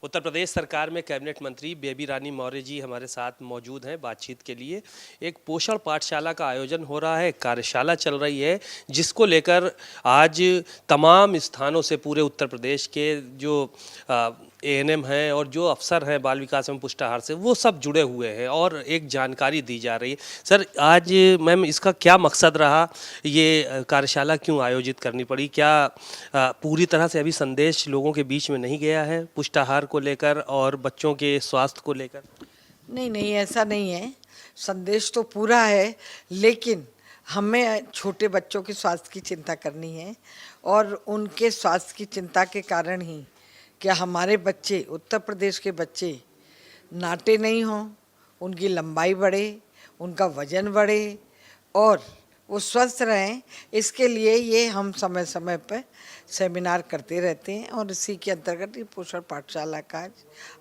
उत्तर प्रदेश सरकार में कैबिनेट मंत्री बेबी रानी मौर्य जी हमारे साथ मौजूद हैं बातचीत के लिए। एक पोषण पाठशाला का आयोजन हो रहा है, कार्यशाला चल रही है, जिसको लेकर आज तमाम स्थानों से पूरे उत्तर प्रदेश के जो एएनएम हैं और जो अफसर हैं बाल विकास एवं पुष्टाहार से, वो सब जुड़े हुए हैं और एक जानकारी दी जा रही है। सर, आज मैम इसका क्या मकसद रहा, ये कार्यशाला क्यों आयोजित करनी पड़ी? क्या पूरी तरह से अभी संदेश लोगों के बीच में नहीं गया है पुष्टाहार को लेकर और बच्चों के स्वास्थ्य को लेकर? नहीं नहीं, ऐसा नहीं है। संदेश तो पूरा है, लेकिन हमें छोटे बच्चों के स्वास्थ्य की चिंता करनी है और उनके स्वास्थ्य की चिंता के कारण ही कि हमारे बच्चे, उत्तर प्रदेश के बच्चे नाटे नहीं हों, उनकी लंबाई बढ़े, उनका वजन बढ़े और वो स्वस्थ रहें। इसके लिए ये हम समय समय पर सेमिनार करते रहते हैं और इसी के अंतर्गत ये पोषण पाठशाला का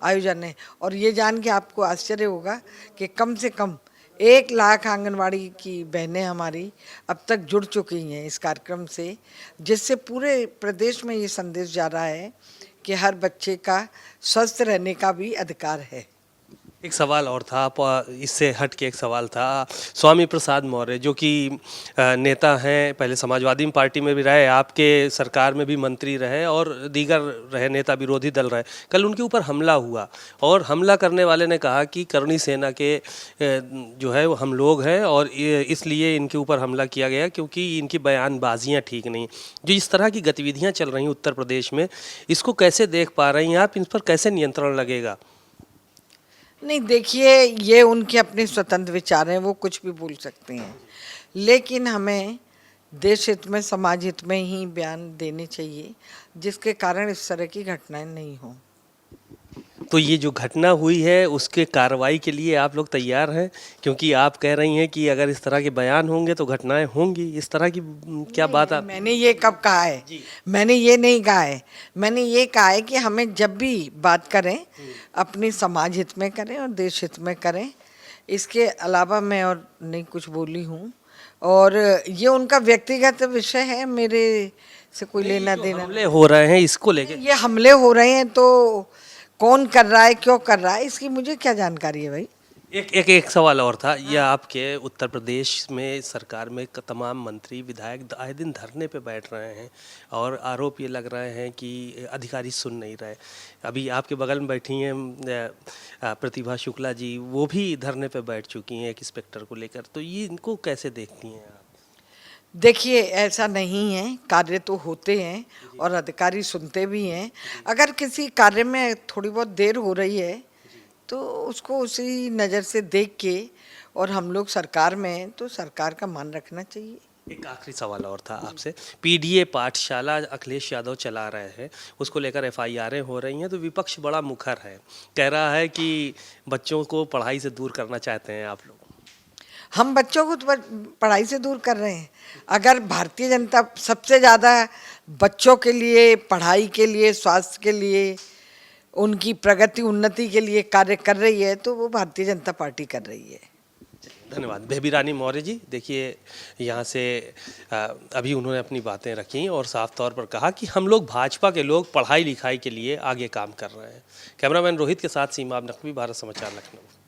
आयोजन है। और ये जान के आपको आश्चर्य होगा कि कम से कम 1 लाख आंगनवाड़ी की बहनें हमारी अब तक जुड़ चुकी हैं इस कार्यक्रम से, जिससे पूरे प्रदेश में ये संदेश जा रहा है कि हर बच्चे का स्वस्थ रहने का भी अधिकार है। एक सवाल और था, इससे हट के एक सवाल था। स्वामी प्रसाद मौर्य जो कि नेता हैं, पहले समाजवादी पार्टी में भी रहे, आपके सरकार में भी मंत्री रहे और दीगर रहे नेता, विरोधी दल रहे। कल उनके ऊपर हमला हुआ और हमला करने वाले ने कहा कि करणी सेना के जो है वो हम लोग हैं और इसलिए इनके ऊपर हमला किया गया क्योंकि इनकी बयानबाजियाँ ठीक नहीं। जो इस तरह की गतिविधियाँ चल रही हैं उत्तर प्रदेश में, इसको कैसे देख पा रही हैं आप? इन पर कैसे नियंत्रण लगेगा? नहीं, देखिए, ये उनके अपने स्वतंत्र विचार हैं, वो कुछ भी बोल सकते हैं, लेकिन हमें देश हित में, समाज हित में ही बयान देने चाहिए, जिसके कारण इस तरह की घटनाएं नहीं हों। तो ये जो घटना हुई है उसके कार्रवाई के लिए आप लोग तैयार हैं? क्योंकि आप कह रही हैं कि अगर इस तरह के बयान होंगे तो घटनाएं होंगी, इस तरह की क्या बात आप? मैंने ये कब कहा है? मैंने ये नहीं कहा है। मैंने ये कहा है कि हमें जब भी बात करें अपनी समाज हित में करें और देश हित में करें। इसके अलावा मैं और नहीं कुछ बोली हूँ और ये उनका व्यक्तिगत विषय है, मेरे से कोई लेना देना। हमले हो रहे हैं इसको लेके? ये हमले हो रहे हैं तो कौन कर रहा है, क्यों कर रहा है, इसकी मुझे क्या जानकारी है भाई। एक सवाल और था। यह आपके उत्तर प्रदेश में सरकार में तमाम मंत्री विधायक आए दिन धरने पे बैठ रहे हैं और आरोप ये लग रहे हैं कि अधिकारी सुन नहीं रहे। अभी आपके बगल में बैठी हैं प्रतिभा शुक्ला जी, वो भी धरने पे बैठ चुकी हैं एक इंस्पेक्टर को लेकर। तो ये इनको कैसे देखती हैं आप? देखिए, ऐसा नहीं है, कार्य तो होते हैं और अधिकारी सुनते भी हैं। अगर किसी कार्य में थोड़ी बहुत देर हो रही है तो उसको उसी नज़र से देख के, और हम लोग सरकार में हैं तो सरकार का मान रखना चाहिए। एक आखिरी सवाल और था आपसे। पीडीए पाठशाला अखिलेश यादव चला रहे हैं, उसको लेकर एफआईआरें हो रही हैं, तो विपक्ष बड़ा मुखर है, कह रहा है कि बच्चों को पढ़ाई से दूर करना चाहते हैं आप लोग। हम बच्चों को तो पढ़ाई से दूर कर रहे हैं। अगर भारतीय जनता सबसे ज़्यादा बच्चों के लिए, पढ़ाई के लिए, स्वास्थ्य के लिए, उनकी प्रगति उन्नति के लिए कार्य कर रही है तो वो भारतीय जनता पार्टी कर रही है। धन्यवाद। बेबी रानी मौर्य जी, देखिए यहाँ से अभी उन्होंने अपनी बातें रखी और साफ तौर पर कहा कि हम लोग भाजपा के लोग पढ़ाई लिखाई के लिए आगे काम कर रहे हैं। कैमरामैन रोहित के साथ सीमा नकवी, भारत समाचार, लखनऊ।